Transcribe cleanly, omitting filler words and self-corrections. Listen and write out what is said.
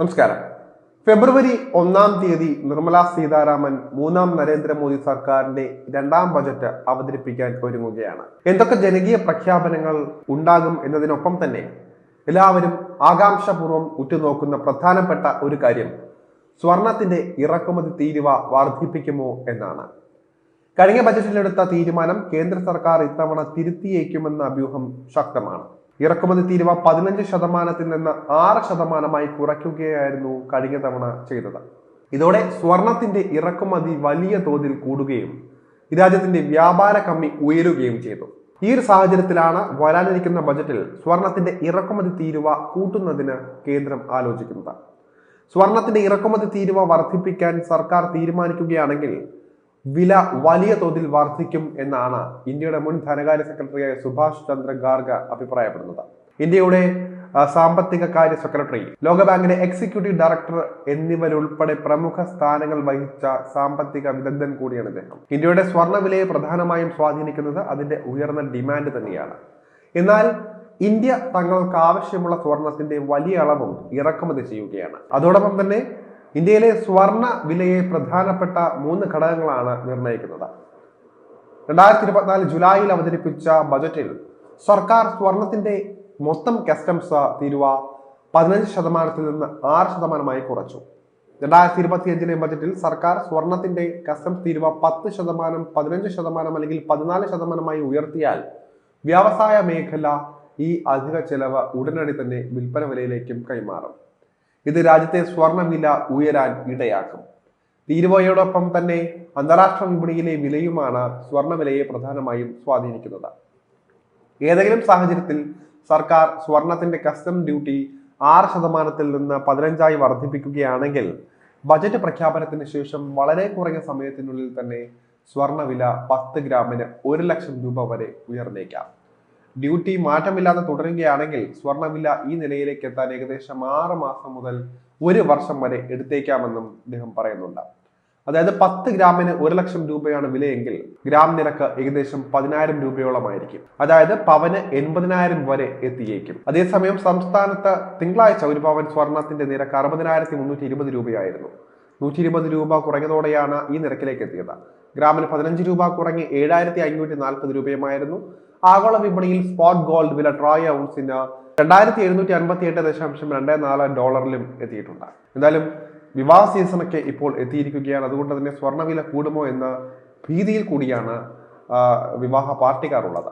നമസ്കാരം. ഫെബ്രുവരി 1-ാം തീയതി നിർമ്മല സീതാരാമൻ മൂന്നാം നരേന്ദ്രമോദി സർക്കാരിന്റെ രണ്ടാം ബജറ്റ് അവതരിപ്പിക്കാൻ ഒരുങ്ങുകയാണ്. എന്തൊക്കെ ജനകീയ പ്രഖ്യാപനങ്ങൾ ഉണ്ടാകും എന്നതിനൊപ്പം തന്നെ എല്ലാവരും ആകാംക്ഷപൂർവ്വം ഉറ്റുനോക്കുന്ന പ്രധാനപ്പെട്ട ഒരു കാര്യം സ്വർണത്തിന്റെ ഇറക്കുമതി തീരുവ വർദ്ധിപ്പിക്കുമോ എന്നാണ്. കഴിഞ്ഞ ബജറ്റിലെടുത്ത തീരുമാനം കേന്ദ്ര സർക്കാർ ഇത്തവണ തിരുത്തിയേക്കുമെന്ന അഭ്യൂഹം ശക്തമാണ്. ഇറക്കുമതി തീരുവ 15% നിന്ന് 6% കുറയ്ക്കുകയായിരുന്നു കഴിഞ്ഞ തവണ ചെയ്തത്. ഇതോടെ സ്വർണത്തിന്റെ ഇറക്കുമതി വലിയ തോതിൽ കൂടുകയും രാജ്യത്തിന്റെ വ്യാപാര കമ്മി ഉയരുകയും ചെയ്തു. ഈ ഒരു സാഹചര്യത്തിലാണ് വരാനിരിക്കുന്ന ബജറ്റിൽ സ്വർണത്തിന്റെ ഇറക്കുമതി തീരുവ കൂട്ടുന്നതിന് കേന്ദ്രം ആലോചിക്കുന്നത്. സ്വർണത്തിന്റെ ഇറക്കുമതി തീരുവ വർദ്ധിപ്പിക്കാൻ സർക്കാർ തീരുമാനിക്കുകയാണെങ്കിൽ വില വലിയ തോതിൽ വർദ്ധിക്കും എന്നാണ് ഇന്ത്യയുടെ മുൻ ധനകാര്യ സെക്രട്ടറിയായ സുഭാഷ് ചന്ദ്ര ഗാർഗ് അഭിപ്രായപ്പെടുന്നത്. ഇന്ത്യയുടെ സാമ്പത്തിക കാര്യ സെക്രട്ടറി, ലോകബാങ്കിന്റെ എക്സിക്യൂട്ടീവ് ഡയറക്ടർ എന്നിവരുൾപ്പെടെ പ്രമുഖ സ്ഥാനങ്ങൾ വഹിച്ച സാമ്പത്തിക വിദഗ്ധൻ കൂടിയാണ് ഇദ്ദേഹം. ഇന്ത്യയുടെ സ്വർണ്ണ വിലയെ പ്രധാനമായും സ്വാധീനിക്കുന്നത് അതിന്റെ ഉയർന്ന ഡിമാൻഡ് തന്നെയാണ്. എന്നാൽ ഇന്ത്യ തങ്ങൾക്ക് ആവശ്യമുള്ള സ്വർണത്തിന്റെ വലിയ അളവും ഇറക്കുമതി ചെയ്യുകയാണ്. അതോടൊപ്പം തന്നെ ഇന്ത്യയിലെ സ്വർണ്ണ വിലയെ പ്രധാനപ്പെട്ട 3 ഘടകങ്ങളാണ് നിർണ്ണയിക്കുന്നത്. 2024 ജൂലൈയിൽ അവതരിപ്പിച്ച ബജറ്റിൽ സർക്കാർ സ്വർണത്തിന്റെ മൊത്തം കസ്റ്റംസ് തീരുവ 15% നിന്ന് 6% കുറച്ചു. 2025 ബജറ്റിൽ സർക്കാർ സ്വർണത്തിന്റെ കസ്റ്റംസ് തീരുവ 10%, 15% അല്ലെങ്കിൽ 14% ഉയർത്തിയാൽ വ്യവസായ മേഖല ഈ അധിക ചെലവ് ഉടനടി തന്നെ വിൽപ്പന വിലയിലേക്കും കൈമാറും. ഇത് രാജ്യത്തെ സ്വർണ്ണ വില ഉയരാൻ ഇടയാക്കും. തീരുവയോടൊപ്പം തന്നെ അന്താരാഷ്ട്ര വിപണിയിലെ വിലയുമാണ് സ്വർണ്ണ വിലയെ പ്രധാനമായും സ്വാധീനിക്കുന്നത്. ഏതെങ്കിലും സാഹചര്യത്തിൽ സർക്കാർ സ്വർണത്തിന്റെ കസ്റ്റം ഡ്യൂട്ടി 6% നിന്ന് 15% വർദ്ധിപ്പിക്കുകയാണെങ്കിൽ ബജറ്റ് പ്രഖ്യാപനത്തിന് ശേഷം വളരെ കുറഞ്ഞ സമയത്തിനുള്ളിൽ തന്നെ സ്വർണ്ണ വില 10 ഗ്രാമിന് 1 ലക്ഷം രൂപ വരെ ഉയർന്നേക്കാം. ഡ്യൂട്ടി മാറ്റമില്ലാതെ തുടരുകയാണെങ്കിൽ സ്വർണ്ണവില ഈ നിലയിലേക്ക് എത്താൻ ഏകദേശം 6 മാസം മുതൽ 1 വർഷം വരെ എടുത്തേക്കാമെന്നും അദ്ദേഹം പറയുന്നുണ്ട്. അതായത് 10 ഗ്രാമിന് 1 ലക്ഷം രൂപയാണ് വിലയെങ്കിൽ ഗ്രാം നിരക്ക് ഏകദേശം 10,000 രൂപയോളമായിരിക്കും. അതായത് പവന് 80,000 വരെ എത്തിയേക്കും. അതേസമയം സംസ്ഥാനത്ത് തിങ്കളാഴ്ച ഒരു പവൻ സ്വർണത്തിന്റെ നിരക്ക് 60,320 രൂപയായിരുന്നു. 120 രൂപ കുറഞ്ഞതോടെയാണ് ഈ നിരക്കിലേക്ക് എത്തിയത്. ഗ്രാമിന് 15 രൂപ കുറഞ്ഞ് 7,540 രൂപയുമായിരുന്നു. ആഗോള വിപണിയിൽ സ്പോട്ട് ഗോൾഡ് വില ട്രോയ് ഔൺസിന് $2,758.24 എത്തിയിട്ടുണ്ട്. എന്തായാലും വിവാഹ സീസണൊക്കെ ഇപ്പോൾ എത്തിയിരിക്കുകയാണ്. അതുകൊണ്ട് തന്നെ സ്വർണ്ണവില കൂടുമോ എന്ന ഭീതിയിൽ കൂടിയാണ് വിവാഹ പാർട്ടിക്കാരുള്ളത്.